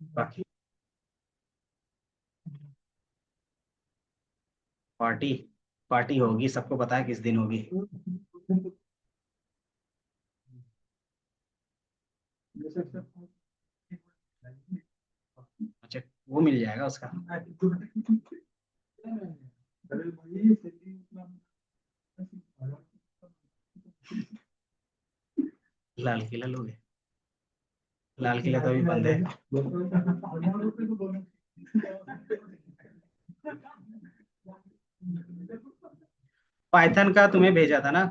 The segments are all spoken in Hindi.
बाकी पार्टी, पार्टी होगी, सबको पता है किस दिन होगी। अच्छा, वो मिल जाएगा उसका। लाल किला लोगे? लाल किला तो अभी बंद है। पाइथन का तुम्हें भेजा था ना,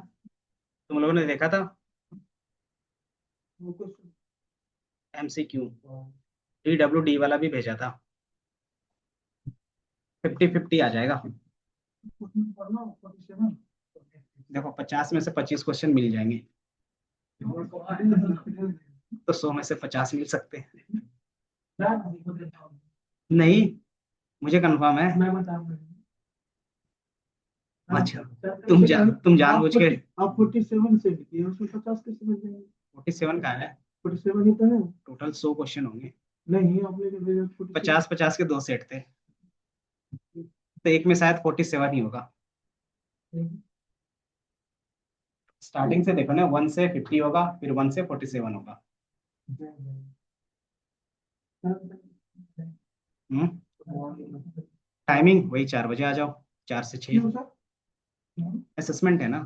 तुम लोगों ने देखा था? MCQ, DWD वाला भी भेजा था। 50-50 आ जाएगा। देखो 50 में से 25 क्वेश्चन मिल जाएंगे, तो 100 में से 50 मिल सकते हैं। नहीं, मुझे कंफर्म है। अच्छा, तुम जानबूझ के। आप 47 से किए, उसमें 50 कैसे मिल जाएंगे? 47 का है, 47 ही तो है। टोटल 100 क्वेश्चन होंगे। नहीं, आपने जो भेजा 47। 50-50 के दो सेट थे, तो एक में शायद 47 ही होगा। स्टार्टिंग से देखो ना, 1 से 50 होगा, फिर 1 से 47 होगा। टाइमिंग वही 4 बजे आ जाओ, 4 से 6। असेसमेंट है ना।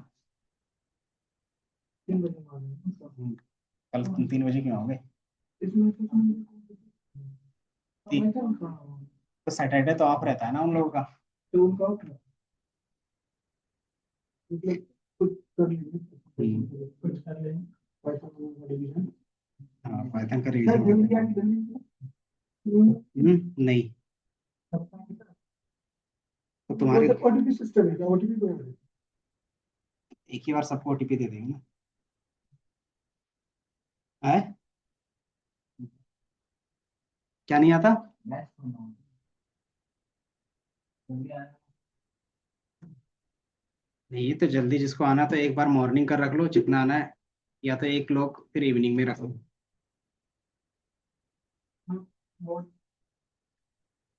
कल तुम 3 बजे क्यों आओगे? तो सैटरडे तो ऑफ रहता है ना उन लोगों का। तो उनका कुछ कर लेंगे, कुछ कर लेंगे। हाँ, पाइथन का रिवीजन। नहीं, तो तुम्हारे ओटीपी सिस्टम है, ओटीपी को एक ही बार सबको OTP दे देंगे ना। है? क्या नहीं आता? नहीं, तो जल्दी जिसको आना तो एक बार मॉर्निंग का रख लो जितना आना है, या तो एक लोग फिर इवनिंग में रख लो।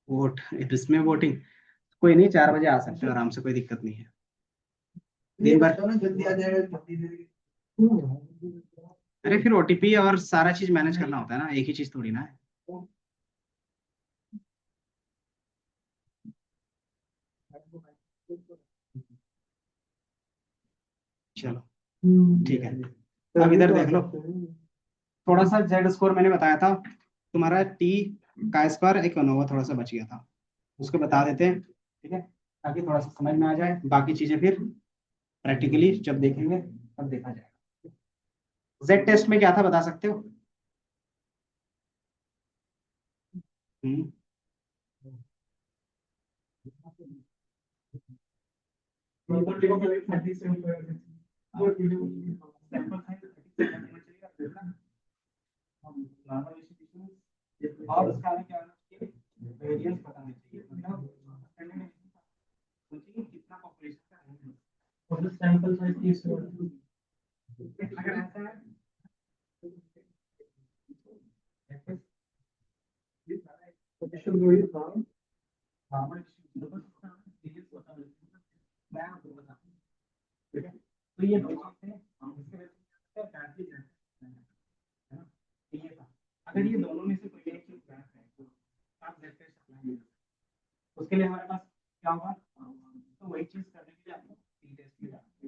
वोट, इसमें वोटिंग कोई नहीं, 4 बजे आ सकते हो आराम से, कोई दिक्कत नहीं है। दिन भर जल्दी आ जाएगा, जल्दी दे देंगे। अरे फिर OTP और सारा चीज मैनेज करना होता है ना, एक ही चीज थोड़ी ना है। चलो ठीक है, अब इधर देख लो। थोड़ा सा जेड स्कोर मैंने बताया था, तुम्हारा टी का स्क्वायर एक अनोवा थोड़ा सा बच गया था, उसको बता देते हैं, ठीक है, ताकि थोड़ा सा समझ में आ जाए। बाकी चीजें फिर प्रैक्टिकली जब देखेंगे तब देखा जाएगा। जेड टेस्ट में क्या था बता सकते हो? हम्म। और उसका आगे क्या होना चाहिए? वेरिएंस बताना चाहिए, मतलब सोचिए कितना पॉपुलेशन का है। और सैंपल साइज 30 अगर ऐसा है पोजीशन वही था। मैं आपको बताऊं, ठीक है, तो ये दो चीजें हैं, इसके वजह से फैमिली है ना, ये था। अगर ये दोनों में से कोई एक चीज गलत है तो आप जेड टेस्ट अप्लाई नहीं कर सकते। उसके लिए हमारे पास क्या होगा, तो वही चीज करने के लिए आपको टी टेस्ट की जाती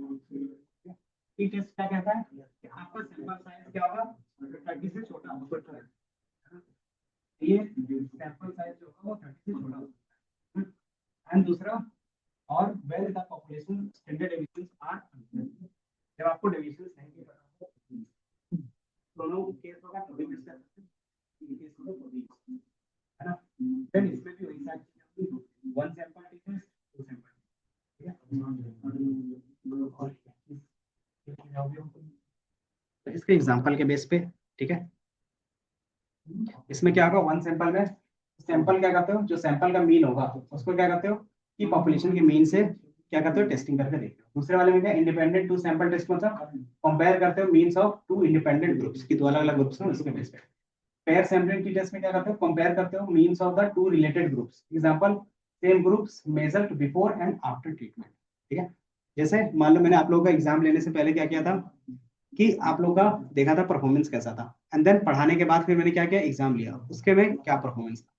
है। टी टेस्ट क्या कहता है कि आपका सैंपल साइज क्या होगा, 30 से छोटा होगा, ये सैंपल साइज जो होगा वो 30 से छोटा होगा। एंड दूसरा, और well the population standard deviations are, जब आपको डेविएशंस नहीं भी पता हो, दोनों केस होगा तो भी मिल सकते हैं, इन केस होगा तो भी, है ना। देन इसमें भी वही सारी चीजें होगी, one sample test, two sample, ठीक है। तो इसके एग्जांपल के बेस पे, ठीक है, इसमें क्या होगा, वन सैंपल में सैंपल क्या करते हो, जो सैंपल का मीन होगा उसको क्या करते हो कि पॉपुलेशन के मीन से क्या करते हो, टेस्टिंग करके देखते हो। दूसरे वाले में क्या, इंडिपेंडेंट टू सैंपल टेस्ट, मतलब कंपेयर करते हो means of two independent groups की, दो अलग अलग ग्रुप्स हैं उसके बेस पे। पेयर सैंपलिंग टी टेस्ट में क्या करते हो, कंपेयर करते हो means of the two related groups, example same groups measured before and after treatment. ठीक है, जैसे मान लो मैंने आप लोगों का एग्जाम लेने से पहले क्या किया था कि आप लोगों का देखा था परफॉर्मेंस कैसा था, एंड देन पढ़ाने के बाद फिर मैंने क्या किया, एग्जाम लिया, उसके में क्या परफॉर्मेंस था।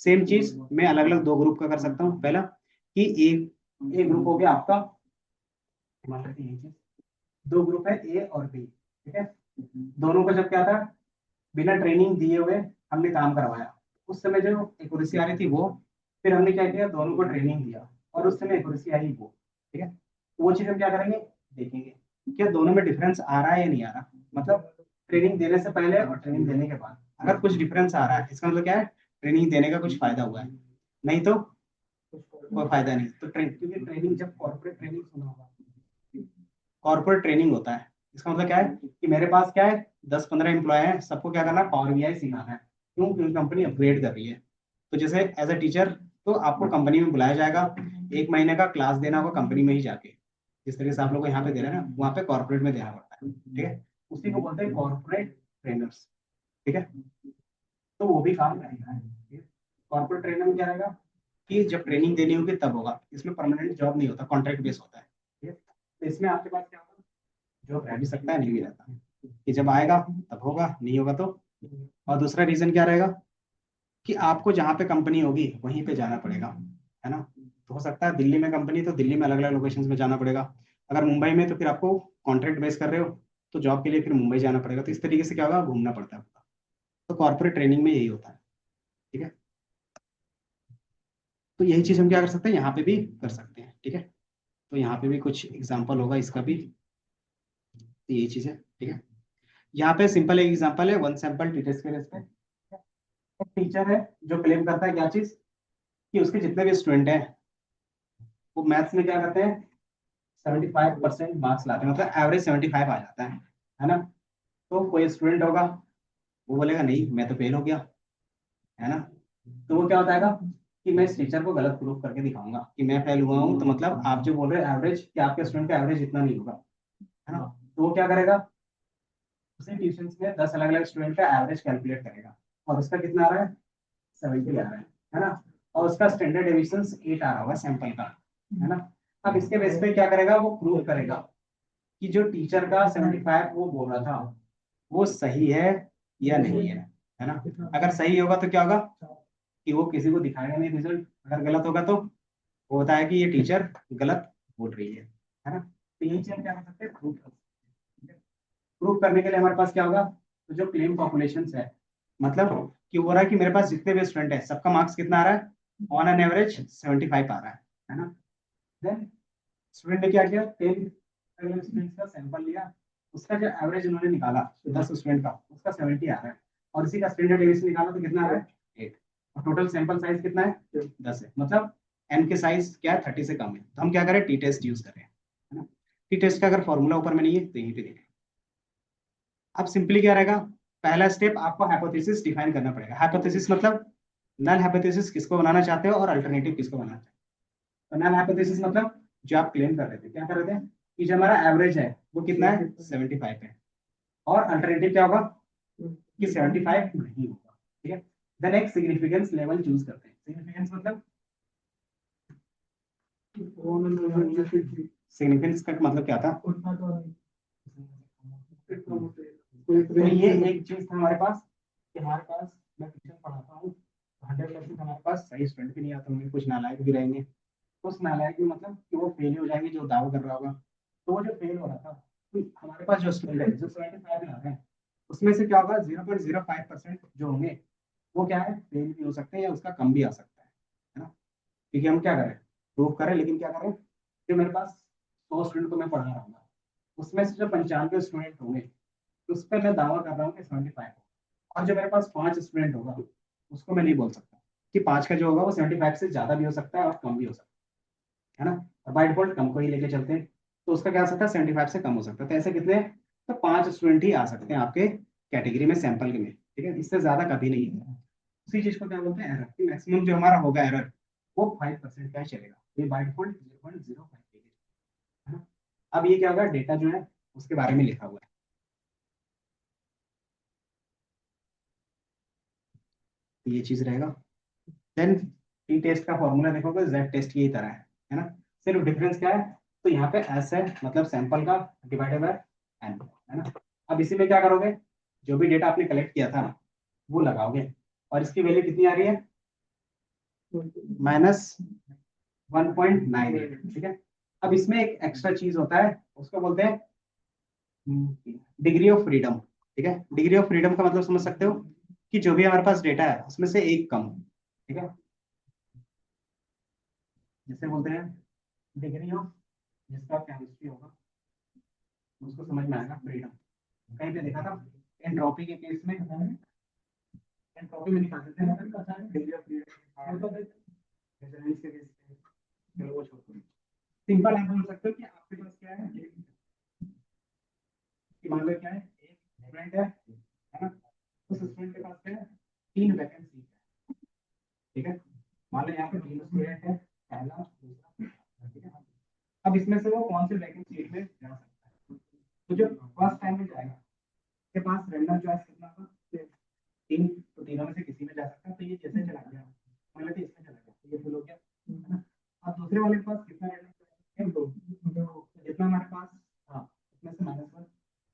सेम चीज मैं अलग अलग दो ग्रुप का कर सकता हूँ। पहला कि ए ग्रुप हो गया आपका, मान लेते हैं ये चीज, दो ग्रुप है ए और बी, ठीक है। दोनों को जब क्या था, बिना ट्रेनिंग दिए हुए हमने काम करवाया, उस समय जो एक्यूरेसी आ रही थी वो, फिर हमने क्या किया, दोनों को ट्रेनिंग दिया और उस समय एक्यूरेसी आई वो, ठीक है। तो वो चीज हम क्या करेंगे, देखेंगे क्या दोनों में डिफरेंस आ रहा है या नहीं आ रहा, मतलब ट्रेनिंग देने से पहले और ट्रेनिंग देने के बाद अगर कुछ डिफरेंस आ रहा है इसका मतलब क्या है, ट्रेनिंग देने का कुछ फायदा हुआ है, नहीं तो कोई फायदा नहीं। तो क्योंकि ट्रेनिंग, जब कॉर्पोरेट ट्रेनिंग सुना होगा, कॉर्पोरेट ट्रेनिंग होता है, इसका मतलब क्या है कि मेरे पास क्या है, 10-15 एम्प्लॉय हैं, सबको क्या करना है, पावर बीआई सिखाना है। क्यों, क्योंकि कंपनी अपग्रेड कर रही है। तो जैसे एज अ टीचर तो आपको कंपनी में बुलाया जाएगा, 1 महीने का क्लास देना होगा कंपनी में ही जाके, जिस तरीके से आप लोग को यहाँ पे दे रहे हैं ना, वहाँ पे कॉर्पोरेट में देना पड़ता है, ठीक है। उसी को बोलते हैं कॉर्पोरेट ट्रेनर्स, ठीक है। तो वो भी काम करेगा, कॉर्पोरेट ट्रेनर में क्या रहेगा कि जब ट्रेनिंग देनी होगी तब होगा, इसमें परमानेंट जॉब नहीं होता, कॉन्ट्रैक्ट बेस होता है, ठीक है। तो इसमें आपके पास क्या होगा, जॉब रह भी सकता है, नहीं भी रहता, कि जब आएगा तब होगा, नहीं होगा तो। और दूसरा रीजन क्या रहेगा कि आपको जहाँ पे कंपनी होगी वहीं पे जाना पड़ेगा, है ना। तो हो सकता है दिल्ली में कंपनी, तो दिल्ली में अलग अलग लोकेशंस में जाना पड़ेगा। अगर मुंबई में तो फिर आपको कॉन्ट्रैक्ट बेस कर रहे हो तो जॉब के लिए फिर मुंबई जाना पड़ेगा। तो इस तरीके से क्या होगा, घूमना पड़ता है आपका। तो कॉर्पोरेट ट्रेनिंग में यही होता है, ठीक है। तो यही चीज हम क्या कर सकते हैं, यहाँ पे भी कर सकते हैं, ठीक है। तो यहाँ पे भी कुछ एग्जाम्पल होगा इसका भी, तो यही चीज है, ठीक है। यहाँ पे सिंपल एक एग्जाम्पल है, वन सैंपल टीचर्स के बेस पे। टीचर है जो क्लेम करता है क्या चीज, कि उसके जितने भी स्टूडेंट हैं वो मैथ्स में क्या करते हैं, 75% मार्क्स लाते हैं, मतलब एवरेज 75 आ जाता है ना। तो कोई स्टूडेंट होगा वो बोलेगा नहीं मैं तो फेल हो गया, है ना। तो वो क्या बताएगा कि मैं इस टीचर को गलत प्रूफ करके दिखाऊंगा कि मैं फेल हुआ हूँ, तो मतलब आप जो बोल रहे हैं एवरेज, कि आपके स्टूडेंट का एवरेज इतना नहीं होगा, है ना। तो वो क्या करेगा, उसी ट्यूशन में 10 अलग अलग स्टूडेंट का एवरेज कैलकुलेट करेगा, और उसका कितना आ रहा है, 70 आ रहा है ना। और उसका स्टैंडर्ड डेविएशन 8 आ रहा होगा सैंपल का, है ना। अब इसके बेस पे क्या करेगा, वो प्रूव करेगा कि जो टीचर का 75 वो बोल रहा था वो सही है या नहीं है ना। अगर सही होगा तो क्या होगा कि वो किसी को दिखाएगा नहीं रिजल्ट, अगर गलत होगा तो वो होता है कि ये टीचर गलत बोल रही है ना। तो यही चीज हम क्या कर सकते हैं, प्रूव कर सकते हैं। प्रूव करने के लिए हमारे पास क्या होगा, तो जो क्लेम पॉपुलेशन है, मतलब कि हो रहा है कि मेरे पास जितने भी स्टूडेंट है सबका मार्क्स कितना आ रहा है, ऑन एन एवरेज 75 आ रहा है ना। देन स्टूडेंट ने क्या किया, 10 स्टूडेंट्स का सैंपल लिया, उसका जो एवरेज उन्होंने निकाला 10 स्टूडेंट का, उसका 70 आ रहा है, और इसी का स्टैंडर्ड डेविएशन निकाला तो कितना आ रहा है, 8। और टोटल सैंपल साइज कितना है, 10 है, मतलब एन के साइज क्या है, 30 से कम है। तो हम क्या करें, टी टेस्ट यूज करें, है ना। टी टेस्ट का अगर फॉर्मूला ऊपर में नहीं है तो यहीं पे देखें। अब सिंपली क्या रहेगा, पहला स्टेप आपको हाइपोथेसिस डिफाइन करना पड़ेगा। हाइपोथेसिस मतलब नल हाइपोथेसिस किसको बनाना चाहते हो और अल्टरनेटिव किसको बनाना चाहते हो। तो नल हाइपोथेसिस मतलब जो आप क्लेम कर रहे थे, क्या कर रहे थे कि जो हमारा एवरेज है वो कितना है, 75 है, और अल्टरनेटिव क्या होगा कि 75 नहीं होगा, ठीक है। देन एक सिग्निफिकेंस लेवल चूज करते हैं। सिग्निफिकेंस मतलब, सिग्निफिकेंस का मतलब क्या था, तो ये एक चीज था हमारे पास कि हमारे पास, मैं ट्यूशन पढ़ाता हूँ, 100% हमारे पास सही स्टूडेंट भी नहीं आता होंगे, कुछ नालायक भी रहेंगे। उस नालायक भी मतलब कि वो फेल हो जाएंगे जो दावा कर रहा होगा। तो वो जो फेल हो रहा था, तो हमारे पास जो स्टूडेंट है जो 75 ला रहे हैं, उसमें से क्या होगा, 0.05% जो होंगे वो क्या है, फेल भी हो सकते हैं या उसका कम भी आ सकता है ना। क्योंकि हम क्या करें, प्रूव करें, लेकिन क्या करें, कि मेरे पास 100 स्टूडेंट को मैं पढ़ा रहा हूँ, उसमें से जो 95 स्टूडेंट होंगे उस पर मैं दावा कर रहा हूँ कि 75, और जो मेरे पास 5 स्टूडेंट होगा उसको मैं नहीं बोल सकता कि 5 का जो होगा वो 75 से ज्यादा भी हो सकता है और कम भी हो सकता है ना। और बाय डिफॉल्ट कम को ही लेके चलते हैं, तो उसका क्या हो सकता है, 75 से कम हो सकता है। तो ऐसे कितने, तो 5 स्टूडेंट ही आ सकते हैं आपके कैटेगरी में, सैंपल के में, ठीक है। इससे ज्यादा कभी नहीं है। उसी चीज को क्या बोलते हैं, एरर, कि मैक्सिमम जो हमारा होगा एरर वो 5% का ही चलेगा। ये बाय डिफॉल्ट 0.05 है ना। अब ये क्या होगा, डेटा जो है उसके बारे में लिखा हुआ है। तो ये चीज रहेगा। देन टी टेस्ट का फॉर्मूला देखोगे जेड टेस्ट की ही तरह है ना, सिर्फ डिफरेंस क्या है, तो यहाँ पे एस है मतलब सैंपल का डिवाइडेड बाय एन, है ना। अब इसी में क्या करोगे, जो भी डेटा आपने कलेक्ट किया था ना वो लगाओगे, और इसकी वैल्यू कितनी आ रही है, -1.98, ठीक है। अब इसमें एक एक्स्ट्रा चीज होता है, उसको बोलते हैं डिग्री ऑफ फ्रीडम, ठीक है। डिग्री ऑफ फ्रीडम का मतलब समझ सकते हो कि जो भी हमारे पास डेटा है उसमें से एक कम, ठीक है, जिसे बोलते हैं डिग्री ऑफ, जिसका केमिस्ट्री होगा उसको समझ में आएगा फ्रीडम। कहीं पे देखा था एंट्रोपी के केस में, एंट्रोपी में निकाल देते हैं डिग्री ऑफ फ्रीडम, रेजोनेंस के केस में, चलो वो छोड़ो। सिंपल आप बोल सकते हो कि आपके पास क्या है, कि मान लो क्या है, एक स्टूडेंट है ना, उस स्टूडेंट के पास क्या है, 3 वैकेंसी है, ठीक है। मान लो यहाँ पे 3 स्टूडेंट है, पहला दूसरा, ठीक है। अब इसमें से वो कौन से वैकेंसी सीट में जा सकता है, तो जो फर्स्ट टाइम में जाएगा उसके पास रैंडम चॉइस कितना था, 3, तो तीनों में से किसी में जा सकता है, तो ये जैसे चला गया, मान लेते इसमें चला गया, तो ये फुल हो गया, है ना। अब दूसरे वाले के पास कितना रैंडम चॉइस है, 2, जितना हमारे पास हाँ उसमें से -1,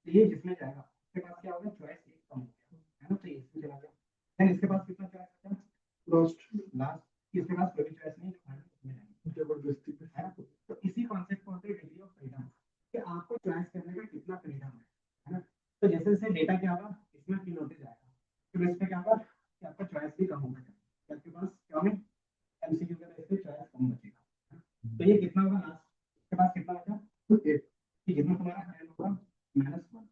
तो ये जिसमें जाएगा उसके पास क्या होगा, चॉइस एक कम हो गया, है ना, तो ये इसमें चला गया। देन इसके पास कितना चॉइस है, लास्ट इसके पास कोई भी चॉइस नहीं, जो खाली इसमें जाएगा, जबरदस्ती है ना। तो इसी कॉन्सेप्ट को बोलते हैं डिग्री ऑफ फ्रीडम, कि आपको चॉइस करने का कितना फ्रीडम है ना। तो जैसे जैसे डेटा क्या होगा इसमें फिल होते जाएगा, फिर इसमें क्या होगा कि आपका चॉइस भी कम होगा, आपके पास क्या होगा, एमसीक्यू के बेस पे चॉइस कम बचेगा। तो ये कितना होगा लास्ट, इसके पास कितना होगा, कि जितना तुम्हारा एन होगा -1,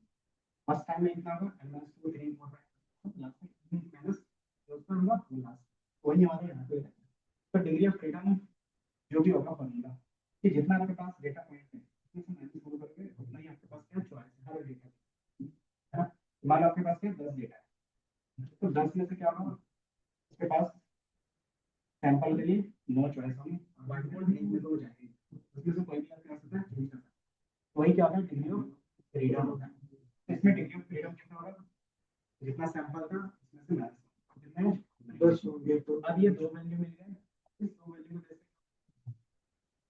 फर्स्ट टाइम में इतना होगा n-2 3 4 5, लास्ट में माइनस उसका होगा लास्ट, वही हमारे यहाँ पे है। तो डिग्री ऑफ फ्रीडम जो भी होगा फॉर्मूला, कि जितना आपके पास डेटा पॉइंट है उसमें से माइनस शुरू करोगे उतना ही आपके पास क्या चॉइस है हर डेटा, है ना। मान लो आपके पास क्या 10 डेटा है, तो 10 में से क्या होगा, उसके पास सैंपल के लिए 9 चॉइस होंगी, बाई डिफॉल्ट एक में तो हो जाएगी, उसमें से कोई भी आप कर सकते हैं, चूज कर सकते हैं, वही क्या होगा डिग्री ऑफ फ्रीडम होता है। इसमें डिग्री ऑफ फ्रीडम कितना होगा, जितना सैंपल था उसमें से माइनस कितने 10 हो गए, तो अब ये 2 वैल्यू मिल गए, इस 2 वैल्यू को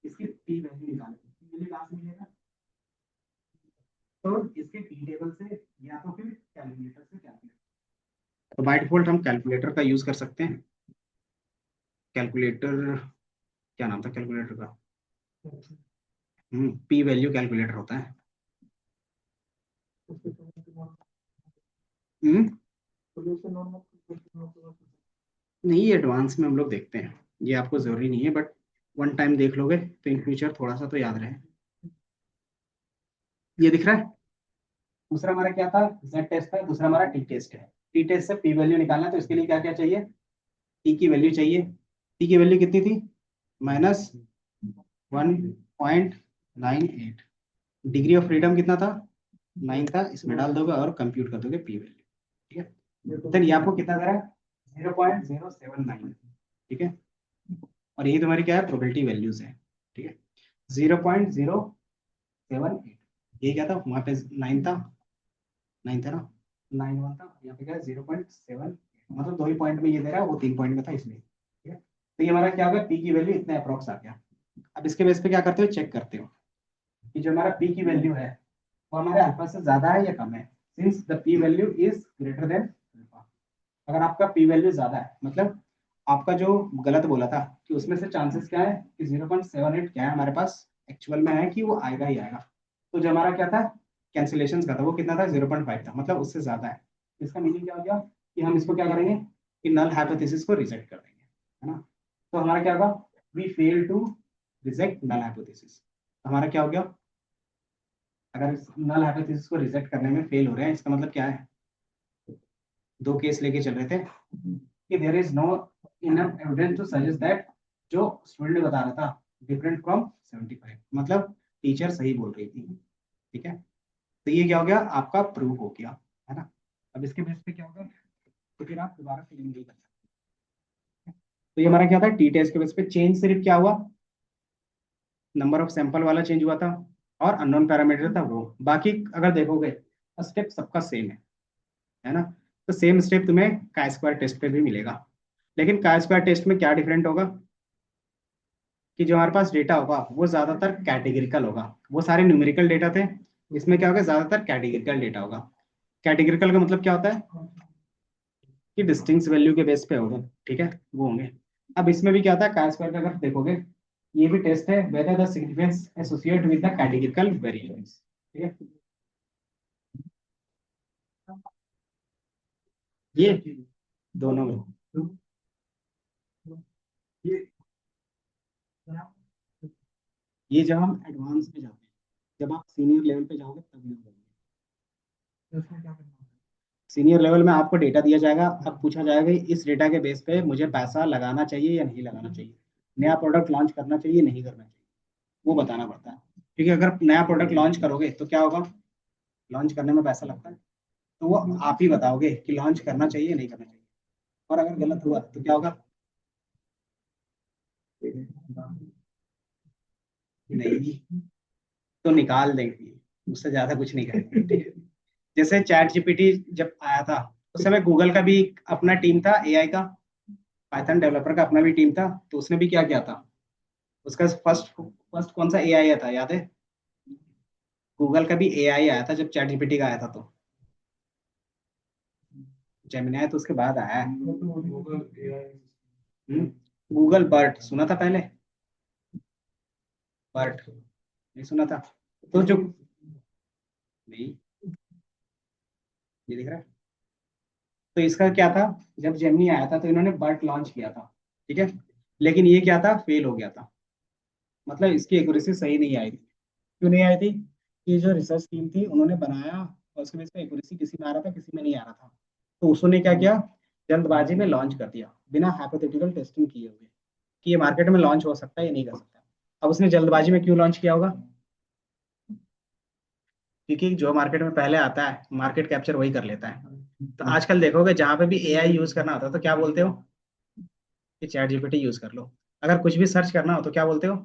इसकी पी वैल्यू निकालें, पी वैल्यू कहाँ से मिलेगा, तो इसके पी टेबल से या तो फिर कैलकुलेटर से कैलकुलेट, तो बाय डिफॉल्ट हम कैलकुलेटर का यूज कर सकते हैं। कैलकुलेटर, क्या नाम था कैलकुलेटर का, पी वैल्यू कैलकुलेटर होता है। हम्म नहीं, एडवांस में हम लोग देखते हैं, ये आपको जरूरी नहीं है, बट वन टाइम देख लोगे तो इन फ्यूचर थोड़ा सा तो याद रहे। ये दिख रहा है, दूसरा हमारा क्या था, जेड टेस्ट था, दूसरा हमारा टी टेस्ट है। टी टेस्ट से पी वैल्यू निकालना है, तो इसके लिए क्या क्या चाहिए, टी की वैल्यू चाहिए। टी की वैल्यू कितनी थी, -1.98, डिग्री ऑफ फ्रीडम कितना था, 9 था, इसमें डाल दोगे और कंप्यूट कर दोगे पी वैल्यू, ठीक है। देन ये आपको कितना दे रहा है, 0.079, ठीक है, और ये तुम्हारी क्या है, प्रोबेबिलिटी वैल्यूज है, ठीक है। 0.078, ये क्या था वहां पे 9 था, 9 था ना, 9 1 था, यहाँ पे क्या है 0.7, मतलब 2 ही पॉइंट में ये दे रहा है, वो 3 पॉइंट में था इसलिए, ठीक है। तो ये हमारा क्या होगा, पी की वैल्यू इतना अप्रोक्स आ गया। अब इसके बेस पे क्या करते हो, चेक करते हो कि जो हमारा पी की वैल्यू है वो हमारे अल्फा से ज्यादा है या कम है, since the P value is greater than alpha. अगर आपका पी वैल्यू ज्यादा है, मतलब आपका जो गलत बोला था कि उसमें से चांसेस क्या है कि 0.78 क्या है हमारे पास एक्चुअल में है कि वो आएगा ही आएगा, तो जो हमारा क्या था कैंसिलेशन का था वो कितना था, 0.5 था, मतलब उससे ज्यादा है। इसका मीनिंग क्या हो गया कि हम इसको क्या करेंगे कि नल हाइपोथेसिस को रिजेक्ट कर देंगे, है ना। तो हमारा क्या होगा, we fail to reject null hypothesis. हमारा क्या हो गया, अगर नल हाइपोथेसिस को रिजेक्ट करने में फेल हो रहे हैं, इसका मतलब क्या है, 2 केस लेके चल रहे थे कि there is no enough evidence to suggest that जो स्टूडेंट बता रहा था डिफरेंट फ्रॉम 75, मतलब टीचर सही बोल रही थी, ठीक है। तो ये क्या हो गया, आपका प्रूव हो गया, है ना। अब इसके बेस पे क्या होगा, तो फिर आप दोबारा फिलिंग नहीं कर सकते। तो ये हमारा क्या था, टी टेस्ट के बेस पे चेंज सिर्फ क्या हुआ, नंबर ऑफ सैंपल वाला चेंज हुआ था और अननोन पैरामीटर था वो, बाकी अगर देखोगे स्टेप सबका सेम है ना। तो सेम स्टेप तुम्हें काय स्क्वायर टेस्ट पे भी मिलेगा, लेकिन काई स्क्वायर टेस्ट में क्या डिफरेंट होगा कि जो हमारे पास डेटा होगा वो ज्यादातर कैटेगरिकल होगा। वो सारे न्यूमेरिकल डेटा थे, इसमें क्या होगा, ज्यादातर कैटेगरिकल डेटा होगा। कैटेगरिकल का मतलब क्या होता है कि डिस्टिंक्ट वैल्यू के बेस पे होगा, ठीक है, वो होंगे। अब इसमें भी क्या होता है, काई स्क्वायर का अगर देखोगे, ये भी टेस्ट है whether the significance associate with the categorical variables, ठीक है। ये दोनों में, ये ये जब हम एडवांस में जाते हैं, जब आप सीनियर लेवल पे जाओगे तब यूज होंगे। उसमें क्या करना होता सीनियर लेवल में आपको डेटा दिया जाएगा, अब पूछा जाएगा कि इस डेटा के बेस पे मुझे पैसा लगाना चाहिए या नहीं लगाना चाहिए, नया प्रोडक्ट लॉन्च करना चाहिए नहीं करना चाहिए, वो बताना पड़ता है। क्योंकि अगर नया प्रोडक्ट लॉन्च करोगे तो क्या होगा, लॉन्च करने में पैसा लगता है, तो वो आप ही बताओगे कि लॉन्च करना चाहिए या नहीं करना चाहिए। और अगर गलत हुआ तो क्या होगा, नहीं तो निकाल देंगे, उससे ज्यादा कुछ नहीं करेंगे, ठीक है। जैसे चैट जीपीटी जब आया था, उस समय गूगल का भी अपना टीम था एआई का, पाइथन डेवलपर का अपना भी टीम था, तो उसने भी क्या किया था, उसका फर्स्ट फर्स्ट कौन सा एआई आया था याद है, गूगल का भी एआई आया था जब चैट जीपीटी का आया था, तो जेमिनाई तो उसके बाद आया है। है गूगल एआई गूगल बर्ट सुना था पहले, बर्ट नहीं सुना था, तो जो नहीं, ये दिख रहा है, तो इसका क्या था, जब जेमिनी आया था तो इन्होंने बर्ट लॉन्च किया था, ठीक है, लेकिन ये क्या था, फेल हो गया था, मतलब इसकी एक्यूरेसी सही नहीं आई थी। क्यों नहीं आई थी, कि जो रिसर्च टीम थी उन्होंने बनाया और उसके बेस पे एक्यूरेसी किसी में आ रहा था किसी में नहीं आ रहा था, तो उसने क्या किया, जल्दबाजी में लॉन्च कर दिया बिना हाइपोथेटिकल टेस्टिंग किए हुए कि ये मार्केट में लॉन्च हो सकता है या नहीं कर सकता। अब उसने जल्दबाजी में क्यों लॉन्च किया होगा, क्योंकि जो मार्केट में पहले आता है मार्केट कैप्चर वही कर लेता है। तो आजकल देखोगे जहां पे भी एआई यूज करना होता है तो क्या बोलते हो कि चैट जीपीटी यूज कर लो, अगर कुछ भी सर्च करना हो तो क्या बोलते हो,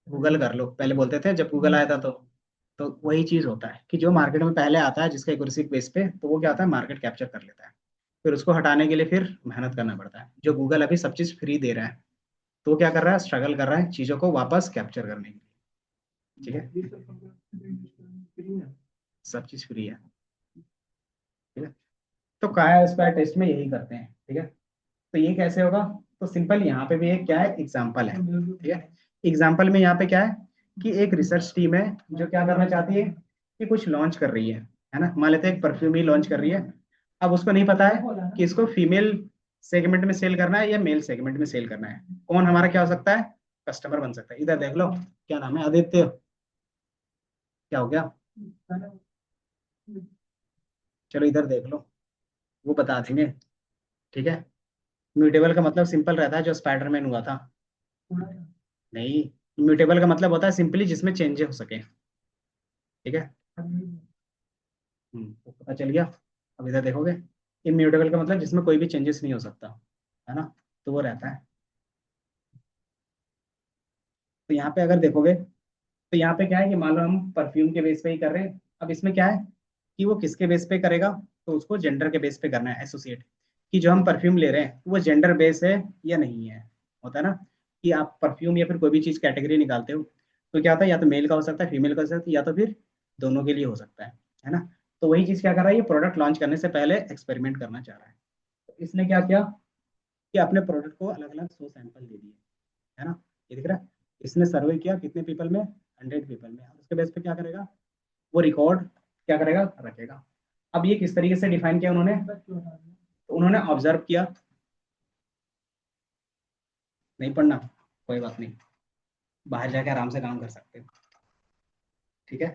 गूगल कर लो, पहले बोलते थे जब गूगल आया था तो वही चीज होता है कि जो मार्केट में पहले आता है जिसका एक्यूरेसी बेस पे, तो वो क्या होता है, मार्केट कैप्चर कर लेता है। फिर उसको हटाने के लिए फिर मेहनत करना पड़ता है, जो गूगल अभी सब चीज फ्री दे रहा है, तो वो क्या कर रहा है, स्ट्रगल कर रहा है चीजों को वापस कैप्चर करने के लिए, ठीक है, ये सब फ्री है। सब चीज फ्री है, ठीक है। तो काया स्क्वायर टेस्ट में यही करते हैं, ठीक है। तो ये कैसे होगा, तो सिंपल यहाँ पे भी एक क्या है, एग्जाम्पल है, ठीक है। एग्जाम्पल में यहाँ पे क्या है कि एक रिसर्च टीम है जो क्या करना चाहती है कि कुछ लॉन्च कर रही है ना, मान लेते हैं एक परफ्यूम ही लॉन्च कर रही है। अब उसको नहीं पता है कि इसको फीमेल सेगमेंट में सेल करना है या मेल सेगमेंट में सेल करना है, कौन हमारा क्या हो सकता है, कस्टमर बन सकता है। इधर देख लो, क्या नाम है, आदित्य, क्या हो गया, चलो इधर देख लो, वो बता देंगे, ठीक है। म्यूटेबल का मतलब सिंपल रहता है, जो स्पाइडरमैन हुआ था, नहीं, म्यूटेबल का मतलब होता है सिंपली जिसमें चेंजेस हो सके, ठीक है। तो पता चल गया। अब इधर देखोगे, इम्यूटेबल का मतलब जिसमें कोई भी चेंजेस नहीं हो सकता, है ना, तो वो रहता है। तो यहाँ पे अगर देखोगे, तो यहाँ पे क्या है कि मान लो हम परफ्यूम के बेस पे ही कर रहे हैं, अब इसमें क्या है कि वो किसके बेस पे करेगा, तो उसको जेंडर के बेस पे करना है एसोसिएट, कि जो हम परफ्यूम ले रहे हैं वो जेंडर बेस है या नहीं है। होता है ना कि आप परफ्यूम या फिर कोई भी चीज कैटेगरी निकालते हो, तो क्या होता है, या तो मेल का हो सकता है, फीमेल का हो सकता है, या तो फिर दोनों के लिए हो सकता है ना। तो वही चीज क्या कर रहा है, ये प्रोडक्ट लॉन्च करने से पहले एक्सपेरिमेंट करना चाह रहा है। तो इसने क्या किया कि अपने प्रोडक्ट को अलग अलग 100 सैंपल दे दिए, है ना, ये दिख रहा है। इसने सर्वे किया कितने पीपल में, 100 पीपल में, अब उसके बेस पे क्या करेगा, वो रिकॉर्ड क्या करेगा, रखेगा। अब ये किस तरीके से डिफाइन किया उन्होंने, तो उन्होंने ऑब्जर्व किया, नहीं पढ़ना कोई बात नहीं, बाहर जाके आराम से काम कर सकते हो, ठीक है।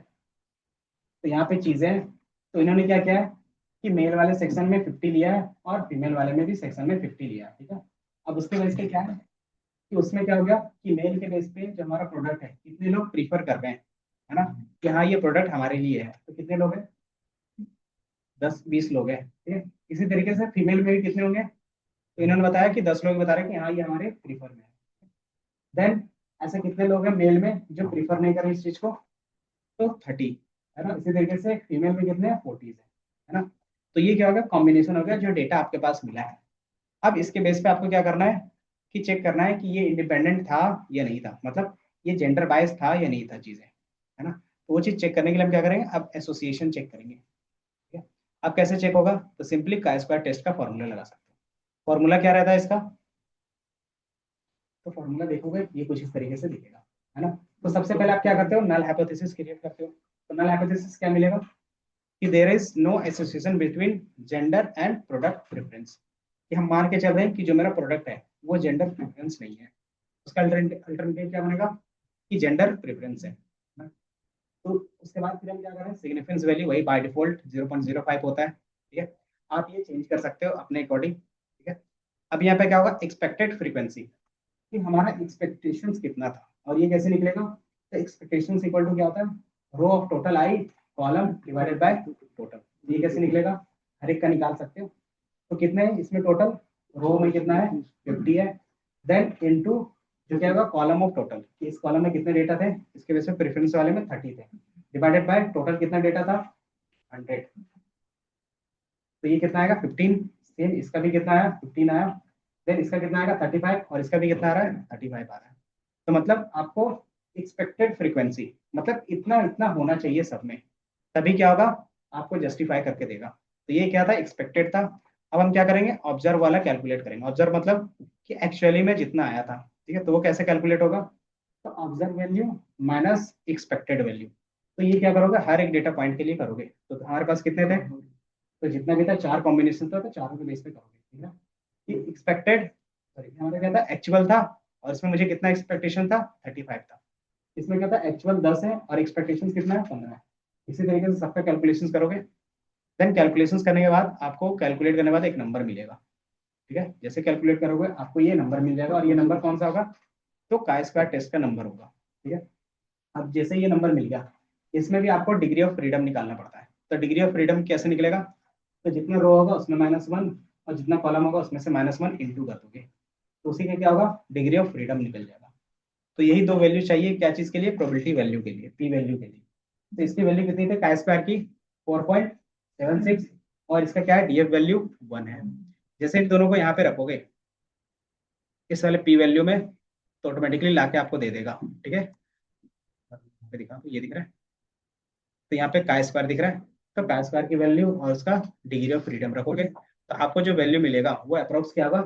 तो यहाँ पे चीजें, तो इन्होंने क्या किया है कि मेल वाले सेक्शन में 50 लिया है और फीमेल वाले में भी सेक्शन में 50 लिया है, ठीक है। अब उसके बेस पे क्या है कि उसमें क्या हो गया कि मेल के बेस पे जो हमारा प्रोडक्ट है कितने लोग प्रीफर कर रहे हैं, है ना, कि हाँ ये प्रोडक्ट हमारे लिए है, तो कितने लोग हैं, 10-20 लोग हैं, ठीक है। इसी तरीके से फीमेल में भी कितने होंगे, तो इन्होंने बताया कि 10 लोग बता रहे हैं कि हाँ ये हमारे प्रीफर में है। देन ऐसे कितने लोग हैं मेल में जो प्रीफर नहीं कर रहे इस चीज को, तो 30, है ना। इसी तरीके से फीमेल में कितने हैं, 40 है ना। तो ये क्या होगा, कॉम्बिनेशन हो गया जो डेटा आपके पास मिला है, अब इसके बेस पे आपको क्या करना है कि चेक करना है कि ये इंडिपेंडेंट था या नहीं था, मतलब ये जेंडर बायस था या नहीं था चीजें, है ना। तो वो चीज चेक करने के लिए हम क्या करेंगे, अब एसोसिएशन चेक करेंगे, ठीक है। अब कैसे चेक होगा, तो सिंपली काय स्क्वायर टेस्ट का फॉर्मूला लगा सकते हो। फॉर्मूला क्या रहता है इसका, तो फॉर्मूला देखोगे ये कुछ इस तरीके से दिखेगा, है ना। तो सबसे पहले आप क्या करते हो, नल हाइपोथेसिस क्रिएट करते हो। तो नल हाइपोथेसिस क्या मिलेगा कि there is no association between gender and product preference, कि हम मान के चल रहे हैं कि जो मेरा प्रोडक्ट है वो जेंडर प्रेफरेंस नहीं है। उसका अल्टरनेटिव क्या बनेगा कि जेंडर प्रेफरेंस है ना? तो उसके बाद फिर हम क्या करें, सिग्निफिकेंस वैल्यू वही बाय डिफॉल्ट 0.05 होता है, ठीक है। आप ये चेंज कर सकते हो अपने अकॉर्डिंग, ठीक है। अब यहाँ पे क्या होगा, एक्सपेक्टेड फ्रीक्वेंसी, कि हमारा एक्सपेक्टेशंस कितना था, और ये कैसे निकलेगा, तो एक्सपेक्टेशंस इक्वल टू क्या होता है, row of total I column divided by total. ये कैसे निकलेगा, हर एक का निकाल सकते हो। तो कितने हैं इसमें टोटल, रो में कितना है 50 है, देन इनटू जो क्या होगा कॉलम ऑफ टोटल, कि इस कॉलम में कितने डेटा थे, इसके वजह से प्रेफरेंस वाले में 30 थे, डिवाइडेड बाय टोटल कितना डेटा था 100। तो ये कितना आएगा 15, सेम इसका भी कितना आया 15 आया, देन इसका कितना आएगा 35, और इसका भी कितना आ रहा है 35 आ रहा है। तो मतलब आपको एक्सपेक्टेड फ्रीक्वेंसी, मतलब इतना इतना होना चाहिए सब में, तभी क्या होगा, आपको जस्टिफाई करके देगा। तो ये क्या था, एक्सपेक्टेड था। अब हम क्या करेंगे, ऑब्जर्व वाला कैलकुलेट करेंगे। ऑब्जर्व मतलब कि एक्चुअली में जितना आया था, ठीक है। तो वो कैसे कैलकुलेट होगा, तो observe value minus expected value. तो ये क्या करोगे, हर एक डेटा पॉइंट के लिए करोगे। तो हमारे पास कितने थे, तो जितना भी था चार कॉम्बिनेशन था, तो चारों के बेस पे करोगे, ठीक है। ये एक्सपेक्टेड, सॉरी हमारा क्या था एक्चुअल था, और इसमें मुझे कितना एक्सपेक्टेशन था 35 था। इसमें क्या था एक्चुअल 10 है और एक्सपेक्टेशन कितना है 15 है। इसी तरीके से सबका कैलकुलेशन करोगे, देन कैलकुलेशंस करने के बाद आपको कैलकुलेट करने के बाद एक नंबर मिलेगा, ठीक है। जैसे कैलकुलेट करोगे आपको ये नंबर मिल जाएगा, और ये नंबर कौन सा होगा, तो काय स्क्वायर टेस्ट का नंबर होगा, ठीक है। अब जैसे ये नंबर मिल गया, इसमें भी आपको डिग्री ऑफ फ्रीडम निकालना पड़ता है। तो डिग्री ऑफ फ्रीडम कैसे निकलेगा, तो जितना रो होगा उसमें -1, और जितना कॉलम होगा उसमें से -1 इंटू कर दोगे, तो उसी में क्या होगा, डिग्री ऑफ फ्रीडम निकल जाएगा। तो यही दो वैल्यू चाहिए, क्या चीज के लिए, प्रोबेबिलिटी वैल्यू के लिए, पी वैल्यू के लिए। तो इसकी वैल्यू कितनी थी काय स्क्वायर की 4.76, और इसका क्या है डीएफ वैल्यू 1 है। जैसे इन दोनों को यहाँ पे रखोगे इस वाले पी वैल्यू में, तो ऑटोमेटिकली लाके आपको दे देगा, ठीक है। यहाँ पे दिखा, तो ये दिख रहा है, तो यहाँ पे काय स्क्वायर दिख रहा है। तो काय स्क्वायर की वैल्यू और उसका डिग्री ऑफ फ्रीडम रखोगे, तो आपको जो वैल्यू मिलेगा वो अप्रोक्स क्या होगा,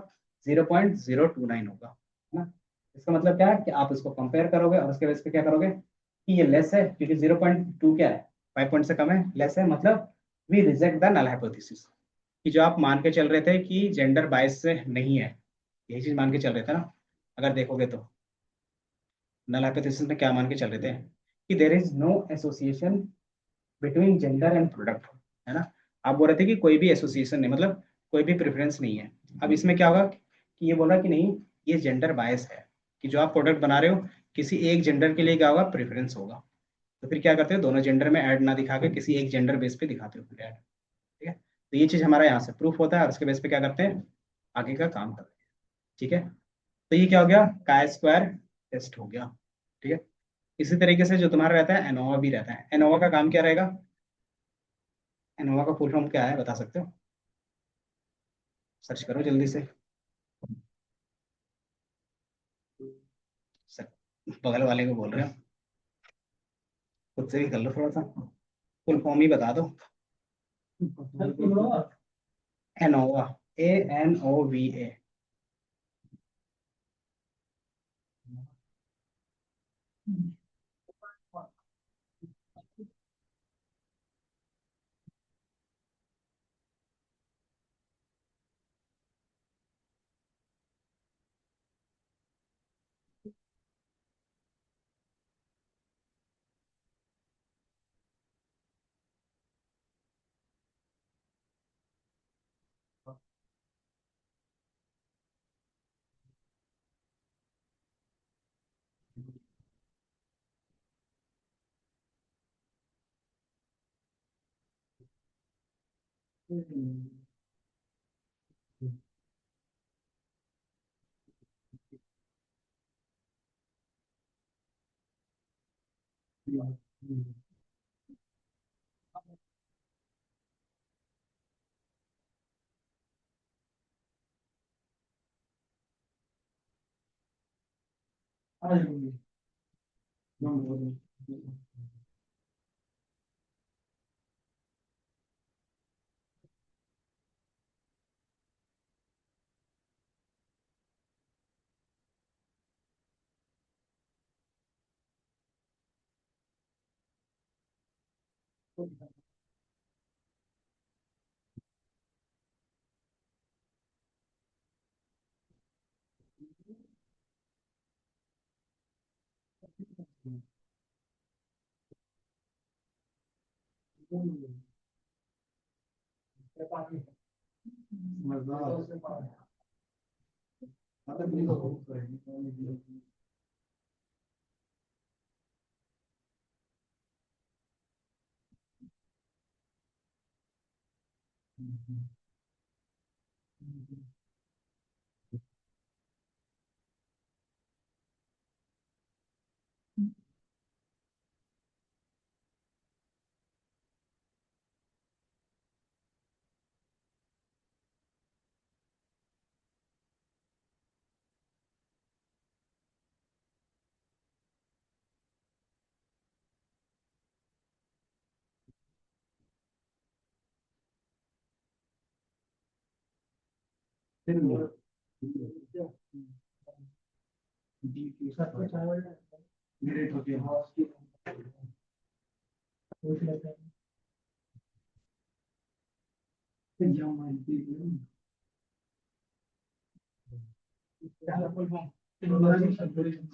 0.029 होगा, है ना। इसका मतलब क्या है कि आप इसको कंपेयर करोगे और उसके बेस पे क्या करोगे कि ये लेस है, क्योंकि 0.2 क्या है 5 पॉइंट से कम है, लेस है, मतलब we reject the null hypothesis, कि जो आप मान के चल रहे थे कि जेंडर बायस से नहीं है, यही चीज मान के चल रहे थे ना। अगर देखोगे तो नल हाइपोथेसिस में क्या मान के चल रहे थे कि there is no association between gender and product, है ना। आप बोल रहे थे कि कोई भी एसोसिएशन नहीं, मतलब कोई भी प्रेफरेंस नहीं है। अब इसमें क्या होगा कि ये बोला कि नहीं, ये जेंडर बायस है, कि जो आप प्रोडक्ट बना रहे हो किसी एक जेंडर के लिए क्या होगा, प्रेफरेंस होगा। तो फिर क्या करते हो, दोनों जेंडर में ऐड ना दिखा के किसी एक जेंडर बेस पे दिखाते हो फिर ऐड, ठीक है। तो ये चीज हमारा यहाँ से प्रूफ होता है, और उसके बेस पे क्या करते हैं, आगे का काम करते हैं, ठीक है। तो ये क्या हो गया, काय स्क्वायर टेस्ट हो गया, ठीक है। इसी तरीके से जो तुम्हारा रहता है एनोवा भी रहता है। एनोवा का काम क्या रहेगा, एनोवा का फुल फॉर्म क्या है बता सकते हो, सर्च करो जल्दी से। सर बगल वाले को बोल रहे हो, खुद से भी कर लो थोड़ा सा, फुल फॉर्म ही बता दो। ANOVA, ANOVA। आ जाएंगे।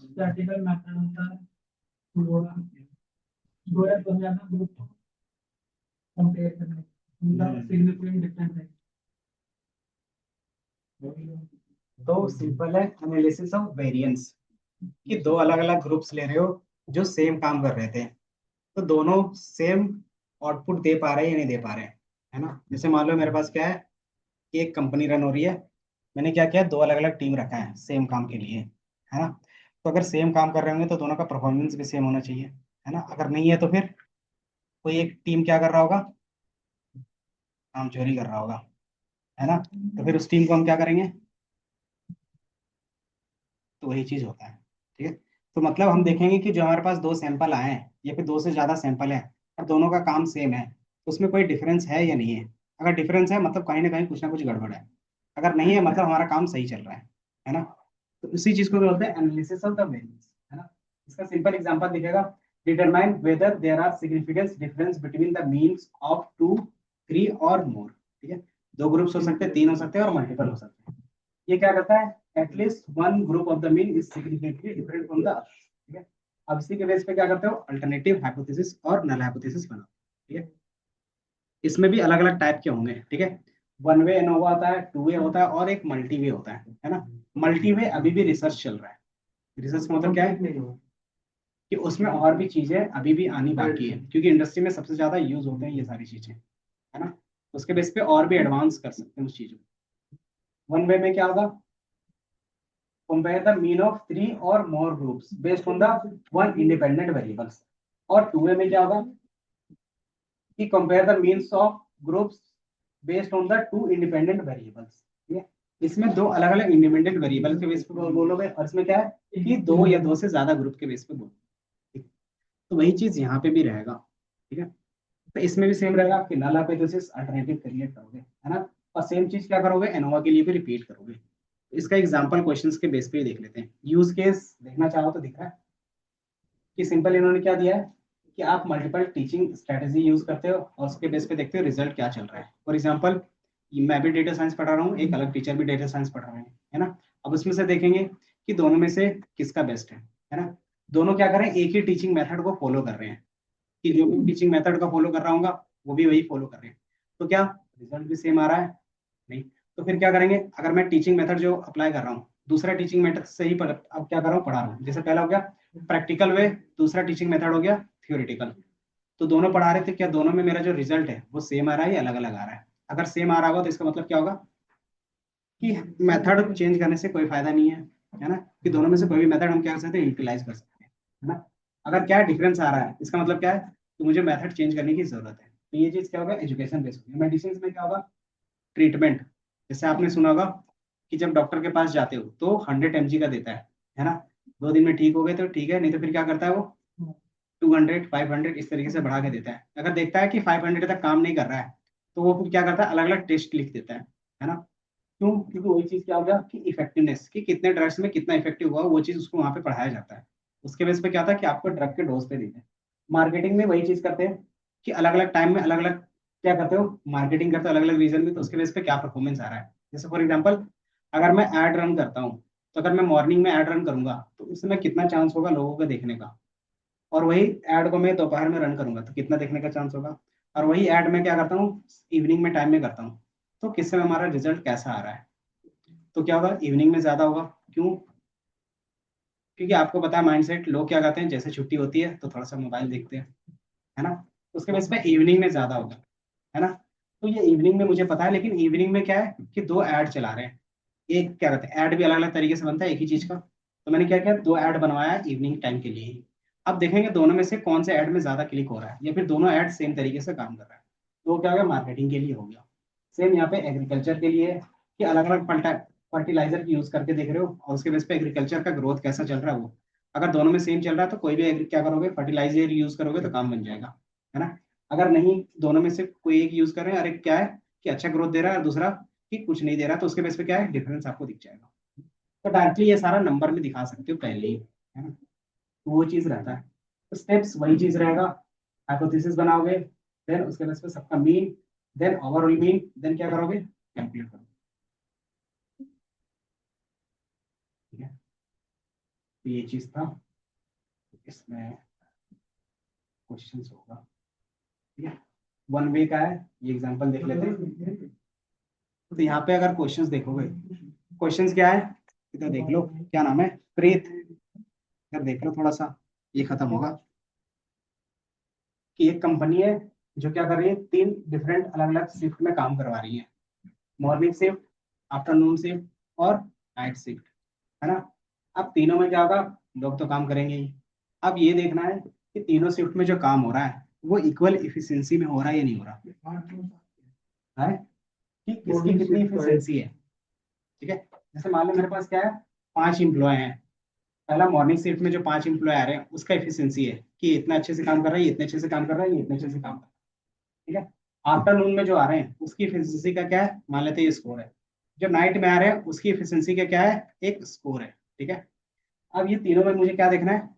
स्टैटिकल मेथड होता है, दो या दो ज्यादा ग्रुप को कंपेयर करने, मतलब सिग्निफिकेंट डिफरेंस है। तो सिंपल है एनालिसिस ऑफ वेरिएंस, कि दो अलग अलग ग्रुप्स ले रहे हो जो सेम काम कर रहे थे, तो दोनों सेम आउटपुट दे पा रहे हैं या नहीं दे पा रहे हैं, है ना। जैसे मान लो मेरे पास क्या है कि एक कंपनी रन हो रही है, मैंने क्या किया, दो अलग अलग टीम रखा है सेम काम के लिए, है ना। तो अगर सेम काम कर रहे होंगे तो दोनों का परफॉर्मेंस भी सेम होना चाहिए, है ना। अगर नहीं है तो फिर कोई एक टीम क्या कर रहा होगा, काम चोरी कर रहा होगा, है ना। तो फिर उस टीम को हम क्या करेंगे, तो वही चीज होता है, ठीक है। तो मतलब हम देखेंगे कि जो हमारे पास दो सैंपल आए हैं या फिर दो से ज्यादा सैंपल हैं और दोनों का काम सेम है, तो उसमें कोई डिफरेंस है या नहीं है। अगर डिफरेंस है मतलब कहीं ना कुछ गड़बड़ है, अगर नहीं है मतलब हमारा काम सही चल रहा है ना। तो इसी चीज को बोलते हैं एनालिसिस ऑफ द वेरिएंस, है ना। इसका सिंपल एग्जांपल दिखेगा, determine whether there are significant difference between the means of two, three और मोर, ठीक है। दो ग्रुप्स हो सकते हैं, तीन हो सकते हैं और मल्टीपल हो सकते हैं। ये क्या करता है, at least one group of the mean is significantly different from the, ठीक है। अब इसी के बेस पे क्या करते हो, अल्टरनेटिव हाइपोथेसिस और नल हाइपोथेसिस बनाओ, ठीक है। इसमें भी अलग अलग टाइप के होंगे, ठीक है। वन वे एनोवा होता है, टू वे होता है और एक मल्टी वे होता है ना। मल्टी वे अभी भी रिसर्च चल रहा है। रिसर्च का मतलब क्या है कि उसमें और भी चीजें अभी भी आनी बाकी है, क्योंकि इंडस्ट्री में सबसे ज्यादा यूज होते हैं ये सारी चीजें, है ना। उसके बेस पे और भी एडवांस कर सकते हैं उस चीजों को। वन वे में क्या होगा, compare the mean of three or more groups based on the one independent variables। और टू वे में क्या होगा कि compare the means of groups based on the two independent variables, ठीक है। इसमें दो अलग अलग इंडिपेंडेंट वेरिएबल के बेस पे बोलोगे और इसमें क्या है कि दो या दो से ज्यादा ग्रुप के बेस पे बोलोगे। तो वही चीज यहाँ पे भी रहेगा, ठीक है। तो इसमें भी सेम रहेगा कि नल हाइपोथेसिस अल्टरनेटिव क्रिएट करोगे, है ना। और सेम चीज क्या करोगे, एनोवा के लिए भी रिपीट करोगे। इसका एग्जांपल क्वेश्चंस के बेस पे ही देख लेते हैं। यूज केस देखना चाहो तो दिख रहा है कि सिंपल इन्होंने क्या दिया है कि आप मल्टीपल टीचिंग स्ट्रेटेजी यूज करते हो और उसके बेस पे देखते हो रिजल्ट क्या चल रहा है। फॉर एग्जांपल मैं भी डेटा साइंस पढ़ा रहा हूँ, एक अलग टीचर भी डेटा साइंस पढ़ा रहे हैं, है ना। अब उसमें से देखेंगे कि दोनों में से किसका बेस्ट है ना। दोनों क्या करें, एक ही टीचिंग मेथड को फॉलो कर रहे हैं, कि जो भी टीचिंग मेथड का फॉलो कर रहा होगा वो भी वही फॉलो कर रहे हैं। तो क्या रिजल्ट भी सेम आ रहा है, नहीं। तो फिर क्या करेंगे, अगर मैं टीचिंग मेथड जो अप्लाई कर रहा हूँ दूसरा टीचिंग मेथड से ही अब क्या कर रहा हूँ, पढ़ा रहा हूँ। जैसे पहला हो गया प्रैक्टिकल वे, दूसरा टीचिंग मेथड हो गया थियोरिटिकल। तो दोनों पढ़ा रहे थे, क्या दोनों में मेरा जो रिजल्ट है वो सेम आ रहा है या अलग अलग आ रहा है। अगर सेम आ रहा होगा तो इसका मतलब क्या होगा कि मेथड चेंज करने से कोई फायदा नहीं है ना। कि दोनों में से कोई भी मेथड हम क्या कर सकते हैं, यूटिलाइज कर सकते हैं, है ना। अगर क्या डिफरेंस आ रहा है इसका मतलब क्या है, तो मुझे मेथड चेंज करने की जरूरत है। तो ये चीज क्या होगा, एजुकेशन बेस्ड होगी। मेडिसिन में क्या होगा, ट्रीटमेंट। जैसे आपने सुना होगा कि जब डॉक्टर के पास जाते हो तो 100 mg का देता है ना। 2 दिन में ठीक हो गए तो ठीक है, नहीं तो फिर क्या करता है वो 200 500 इस तरीके से बढ़ा के देता है। अगर देखता है कि 500 तक काम नहीं कर रहा है तो वो फिर क्या करता है, अलग अलग टेस्ट लिख देता है ना। क्यों? क्योंकि वही चीज क्या हो गया कि इफेक्टिवनेस, कि कितने ड्रग्स में कितना इफेक्टिव हुआ, वो चीज उसको वहां पे पढ़ाया जाता है। उसके बेस पे क्या था कि आपको ड्रग के डोज पे देते हैं। मार्केटिंग में वही चीज करते हैं कि अलग अलग टाइम में अलग अलग क्या करते हो, मार्केटिंग करते हो अलग अलग रीजन में, तो उसके बेस पे क्या परफॉर्मेंस आ रहा है। जैसे फॉर एग्जाम्पल अगर मैं ऐड रन करता हूँ, तो अगर मैं मॉर्निंग में ऐड रन करूंगा तो उसमें कितना चांस होगा लोगों को देखने का, और वही ऐड को मैं दोपहर में रन करूंगा तो कितना देखने का चांस होगा, और वही ऐड में क्या करता हूँ इवनिंग में टाइम में करता हूँ, तो किससे में हमारा रिजल्ट कैसा आ रहा है। तो क्या होगा, इवनिंग में ज्यादा होगा। क्यों? क्योंकि आपको पता है माइंडसेट, लोग क्या करते हैं जैसे छुट्टी होती है तो थोड़ा सा मोबाइल देखते हैं, है ना। उसके बेस पे इवनिंग में ज्यादा होगा, है ना। तो ये इवनिंग में मुझे पता है, लेकिन इवनिंग में क्या है कि 2 ऐड चला रहे हैं। एक क्या कहते हैं, ऐड भी अलग अलग तरीके से बनता है एक ही चीज का, तो मैंने क्या किया 2 ऐड बनवाया इवनिंग टाइम के लिए ही। अब देखेंगे दोनों में से कौन से ऐड में ज्यादा क्लिक हो रहा है, या फिर दोनों ऐड सेम तरीके से काम कर रहा है। तो क्या हो गया, मार्केटिंग के लिए हो गया। सेम यहाँ पे एग्रीकल्चर के लिए है कि अलग अलग फर्टिलाइजर की यूज करके देख रहे हो, और उसके बेस पे एग्रीकल्चर का ग्रोथ कैसा चल रहा है वो। अगर दोनों में सेम चल रहा है तो कोई भी क्या करोगे, फर्टिलाइजर यूज करोगे तो काम बन जाएगा, है ना। अगर नहीं, दोनों में से कोई एक यूज कर रहे हैं, अरे क्या है कि अच्छा ग्रोथ दे रहा है और दूसरा कि कुछ नहीं दे रहा, तो उसके बेस पे क्या है डिफरेंस आपको दिख जाएगा। तो डायरेक्टली ये सारा नंबर में दिखा सकते हो पहले ही, है ना। तो वो चीज रहता है। तो स्टेप्स वही चीज रहेगा, हाइपोथेसिस बनाओगे, देन उसके बेस पे सबका mean, then overall mean, then क्या करोगे, कैलकुलेट करोगे। ठीक है, तो ये चीज था। इसमें क्वेश्चंस होगा, ठीक है। वन वे का है, ये एग्जांपल देख लेते हैं। तो यहाँ पे अगर क्वेश्चंस देखोगे, क्वेश्चंस क्या है, इधर देख लो, क्या नाम है, प्रीत, इधर देख लो थोड़ा सा, ये खत्म होगा। कि एक कंपनी है जो क्या कर रही है, 3 डिफरेंट अलग अलग शिफ्ट में काम करवा रही है, मॉर्निंग शिफ्ट, आफ्टरनून शिफ्ट और नाइट शिफ्ट, है ना। अब तीनों में क्या होगा, लोग तो काम करेंगे ही। अब ये देखना है कि तीनों शिफ्ट में जो काम हो रहा है वो इक्वल इफिशिएंसी में हो रहा है या नहीं हो रहा है, कि किसकी कितनी इफिशिएंसी है। ठीक है, जैसे मान लो मेरे पास क्या है, 5 इंप्लॉय हैं। पहला मॉर्निंग शिफ्ट में जो 5 इंप्लॉय आ रहे हैं उसका इफिशिएंसी है कि इतना अच्छे से काम कर रहा है, ये इतने अच्छे से काम कर रहा है, ये इतने अच्छे से काम कर रहा है। ठीक है, आफ्टरनून में जो आ रहे हैं उसकी इफिशिएंसी का क्या है, मान लेते हैं ये स्कोर है। जो नाइट में आ रहे हैं उसकी इफिशिएंसी का क्या है, एक स्कोर है। ठीक है, अब ये तीनों में मुझे क्या देखना है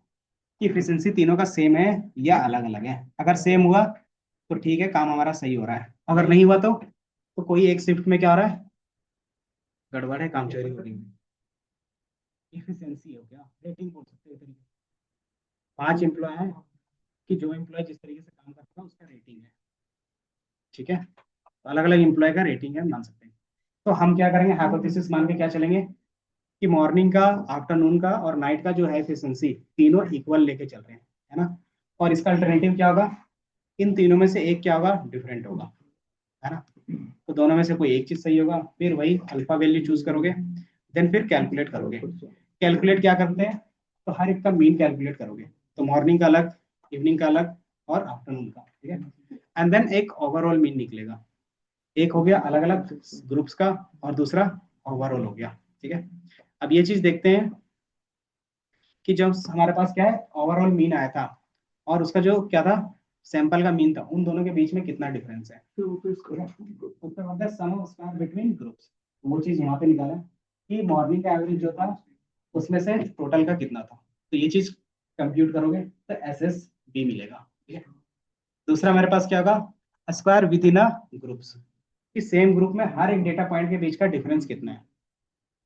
कि इफिशिएंसी तीनों का सेम है या अलग अलग है। अगर सेम हुआ तो ठीक है, काम हमारा सही हो रहा है। अगर नहीं हुआ तो कोई एक शिफ्ट में क्या हो रहा है, गड़बड़ है, काम चोरी हो रही है। इफिशिएंसी हो गया, रेटिंग बोल सकते हैं एक तरीके से। 5 एम्प्लॉय हैं कि जो एम्प्लॉय जिस तरीके से काम करता है उसका रेटिंग है। ठीक है, तो अलग अलग एम्प्लॉय का रेटिंग है, मान सकते हैं। तो हम क्या करेंगे, हाइपोथेसिस मान के क्या चलेंगे कि मॉर्निंग का, आफ्टरनून का और नाइट का जो है एफिशिएंसी तीनों इक्वल लेके चल रहे हैं, है ना। और इसका अल्टरनेटिव क्या होगा, इन तीनों में से एक क्या होगा, डिफरेंट होगा, है ना। तो दोनों में से कोई एक चीज सही होगा, फिर वही अल्फा वैल्यू चूज करोगे, देन फिर कैलकुलेट करोगे। कैलकुलेट क्या करते हैं, तो हर एक का मीन कैलकुलेट करोगे। तो मॉर्निंग का अलग, इवनिंग का अलग और आफ्टरनून का, ठीक है। एंड देन एक ओवरऑल मीन निकलेगा। एक हो गया अलग अलग ग्रुप्स का और दूसरा ओवरऑल हो गया। ठीक है, अब ये चीज देखते हैं कि जब हमारे पास क्या है, ओवरऑल मीन आया था और उसका जो क्या था, सैंपल का मीन था, उन दोनों के बीच में कितना डिफरेंस है। उत्तर मतलब सम ऑफ स्क्वायर बिटवीन ग्रुप्स, वो चीज वहां पे निकाला कि मॉर्निंग का एवरेज जो था उसमें से टोटल का कितना था। तो ये चीज कंप्यूट करोगे तो एस एस बी मिलेगा। ठीक है, दूसरा मेरे पास क्या होगा, square within a groups, कि सेम ग्रुप में हर एक डेटा पॉइंट के बीच का डिफरेंस कितना है।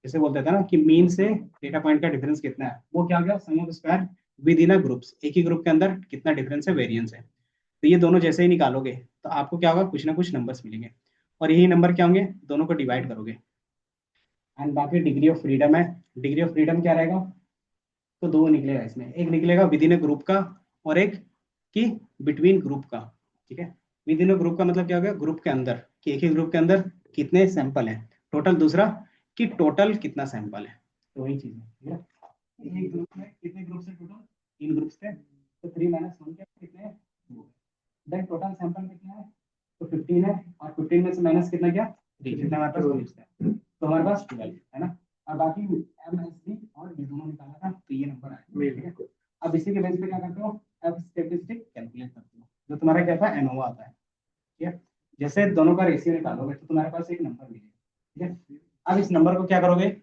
जैसे बोलते थे ना कि मीन से डेटा पॉइंट का डिफरेंस कितना है, वो क्या हो गया, sum of square within a groups, एक ही ग्रुप के अंदर कितना डिफरेंस है, वेरिएंस है। तो ये दोनों जैसे ही निकालोगे तो आपको क्या होगा, कुछ ना कुछ नंबर्स मिलेंगे, और यही नंबर क्या होंगे, दोनों को डिवाइड करोगे। एंड बाकी डिग्री ऑफ फ्रीडम है। डिग्री ऑफ फ्रीडम क्या रहेगा, तो दो निकलेगा इसमें, एक निकलेगा विद इन ए ग्रुप का और एक कि बिटवीन ग्रुप का। ठीक है, विद इन ए ग्रुप का मतलब क्या हो गया, ग्रुप के अंदर, कि एक ही ग्रुप के अंदर कितने सैंपल है टोटल, दूसरा कि टोटल कितना सैंपल है। तो वही चीज है, ठीक है। एक ग्रुप में कितने ग्रुप है टोटल, 3 ग्रुप्स थे, तो 3 माइनस 1 के कितने, 2। देन टोटल सैंपल कितना है, तो 15 है, और 15 में से माइनस कितना गया, 3, कितना हमारे पास ग्रुप्स है, तो हमारे पास 12 है ना। और बाकी एम एस डी और ये दोनों निकाला था तो ये नंबर के बेस पे क्या करते हो, एफ स्टैटिस्टिक कैलकुलेट करते हो, जो तुम्हारा क्या था, एनोवा आता है। ठीक है, जैसे दोनों का रेशियो निकालोगे तो तुम्हारे पास एक नंबर मिलेगा। ठीक है, अब इस नंबर को क्या करोगे,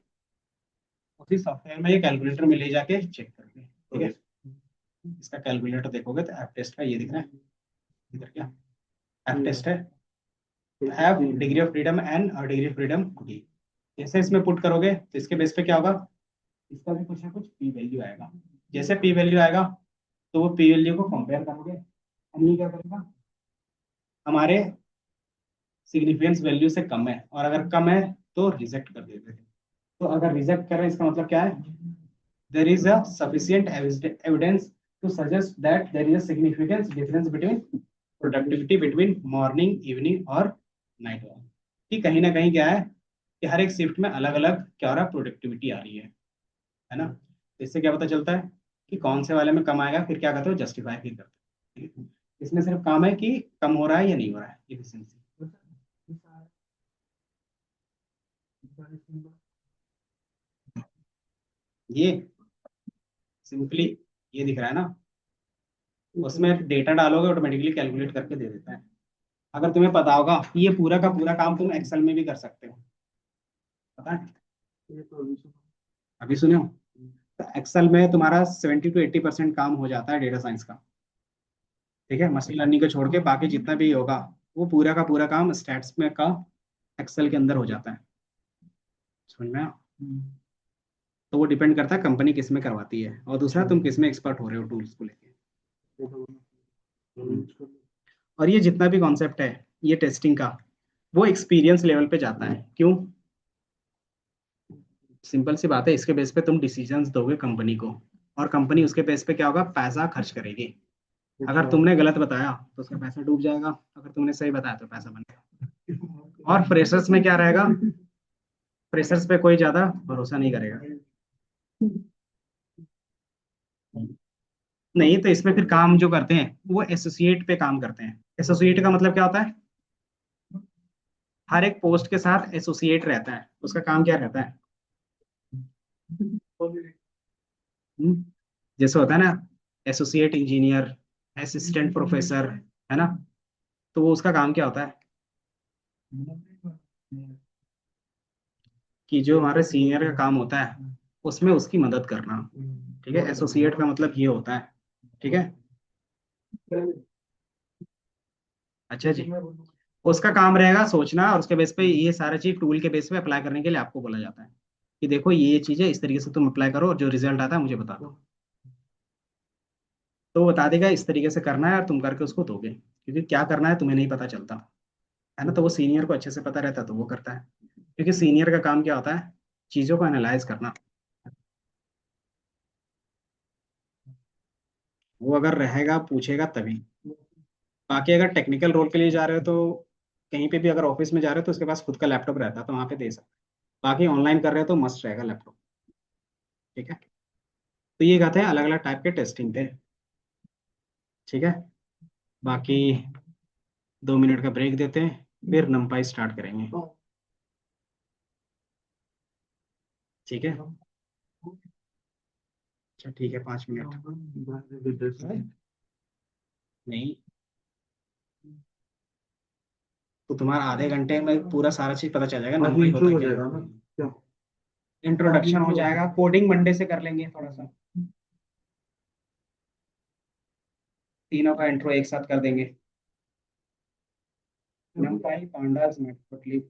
उसी सॉफ्टवेयर में ये कैलकुलेटर में ले जाके चेक करोगे। ठीक है, इसका कैलकुलेटर देखोगे तो एफ टेस्ट का ये दिख रहा है, इधर क्या एफ टेस्ट है, F degree of freedom N और डिग्री ऑफ फ्रीडम डी। जैसे इसमें पुट करोगे तो इसके बेस पे क्या होगा, इसका भी कुछ ना कुछ पी वैल्यू आएगा। जैसे पी वैल्यू आएगा तो वो पी वैल्यू को कंपेयर करोगे, हम ये क्या करेगा, हमारे सिग्निफिकेंस वैल्यू से कम है, और अगर कम है तो रिजेक्ट कर देते हैं। तो अगर रिजेक्ट कर रहे हैं इसका मतलब क्या है, there is a sufficient evidence to suggest that there is a significant difference between productivity between morning, evening और night work। कि कहीं ना कहीं क्या है कि हर एक शिफ्ट में अलग अलग क्या हो रहा है, प्रोडक्टिविटी आ रही है ना। तो इससे क्या पता चलता है कि कौन से वाले में कम आएगा, फिर क्या करते हो, जस्टिफाई भी करते हो। ठीक है? इसमें सिर्फ काम है कि कम हो रहा है या नहीं हो रहा है एफिशिएंसी। ये सिंपली ये दिख रहा है ना, उसमें डेटा डालोगे ऑटोमेटिकली कैलकुलेट करके दे देता है। अगर तुम्हें पता होगा कि ये पूरा का पूरा काम तुम एक्सेल में भी कर सकते हो, पता है, अभी सुनो, तो एक्सेल में तुम्हारा 70 to 80% काम हो जाता है डेटा साइंस का। ठीक है, मशीन लर्निंग को छोड़ के बाकी जितना भी होगा वो पूरा का पूरा काम स्टैट्स में का एक्सेल के अंदर हो जाता है। समझ में आया? तो वो डिपेंड करता है कंपनी किस में करवाती है, और दूसरा तुम किस में एक्सपर्ट हो रहे हो टूल्स को लेके। और ये जितना भी कॉन्सेप्ट है ये टेस्टिंग का, वो एक्सपीरियंस लेवल पे जाता है। क्यों, सिंपल सी बात है, इसके बेस पे तुम डिसीजंस दोगे कंपनी को, और कंपनी उसके बेस पे क्या होगा, पैसा खर्च करेगी। अगर तुमने गलत बताया तो उसका पैसा डूब जाएगा, अगर तुमने सही बताया तो पैसा बनेगा। और फ्रेशर्स में क्या रहेगा, फ्रेशर्स पे कोई ज्यादा भरोसा नहीं करेगा। नहीं तो इसमें फिर काम जो करते हैं वो एसोसिएट पे काम करते हैं। एसोसिएट का मतलब क्या होता है, हर एक पोस्ट के साथ एसोसिएट रहता है, उसका काम क्या रहता है, हम्म, जैसे होता है ना एसोसिएट इंजीनियर, असिस्टेंट प्रोफेसर, है ना, तो वो उसका काम क्या होता है कि जो हमारे सीनियर का काम होता है उसमें उसकी मदद करना। ठीक है, एसोसिएट का मतलब ये होता है। ठीक है, अच्छा जी, उसका काम रहेगा सोचना, और उसके बेस पे ये सारा चीज टूल के बेस पे अप्लाई करने के लिए आपको बोला जाता है कि देखो ये चीजें इस तरीके से तुम अप्लाई करो और जो रिजल्ट आता है मुझे बता दो। तो वो बता देगा इस तरीके से करना है और तुम करके उसको दोगे, क्योंकि क्या करना है तुम्हें नहीं पता चलता, है ना। तो वो सीनियर को अच्छे से पता रहता है तो वो करता है, क्योंकि सीनियर का काम क्या होता है, चीजों को एनालाइज करना। वो अगर रहेगा पूछेगा तभी। बाकी अगर टेक्निकल रोल के लिए जा रहे हो तो कहीं पे भी अगर ऑफिस में जा रहे हो तो उसके पास खुद का लैपटॉप रहता है तो वहां पे दे सकते हैं। बाकी ऑनलाइन कर रहे हो तो मस्ट रहेगा लैपटॉप। ठीक है, तो ये कहते हैं अलग अलग टाइप के टेस्टिंग थे। ठीक है, बाकी 2 मिनट का ब्रेक देते हैं, फिर नंपाई स्टार्ट करेंगे। ठीक है, अच्छा ठीक है, 5 मिनट। नहीं, तो तुम्हारा आधे घंटे में पूरा सारा चीज पता चल जाएगा, नंपाई होता क्या, इंट्रोडक्शन हो जाएगा, कोडिंग मंडे से कर लेंगे थोड़ा सा, तीनों का इंट्रो एक साथ कर देंगे। numpy pandas matplotlib,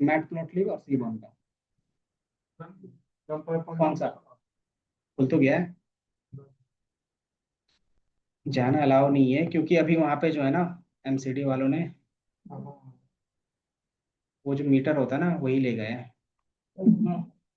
मैटप्लोट्लिब और सीबॉन का कौन सा खुल तो गया है, जाना अलाउ नहीं है क्योंकि अभी वहां पे जो है ना एमसीडी वालों ने वो जो मीटर होता है ना वही ले गए हैं।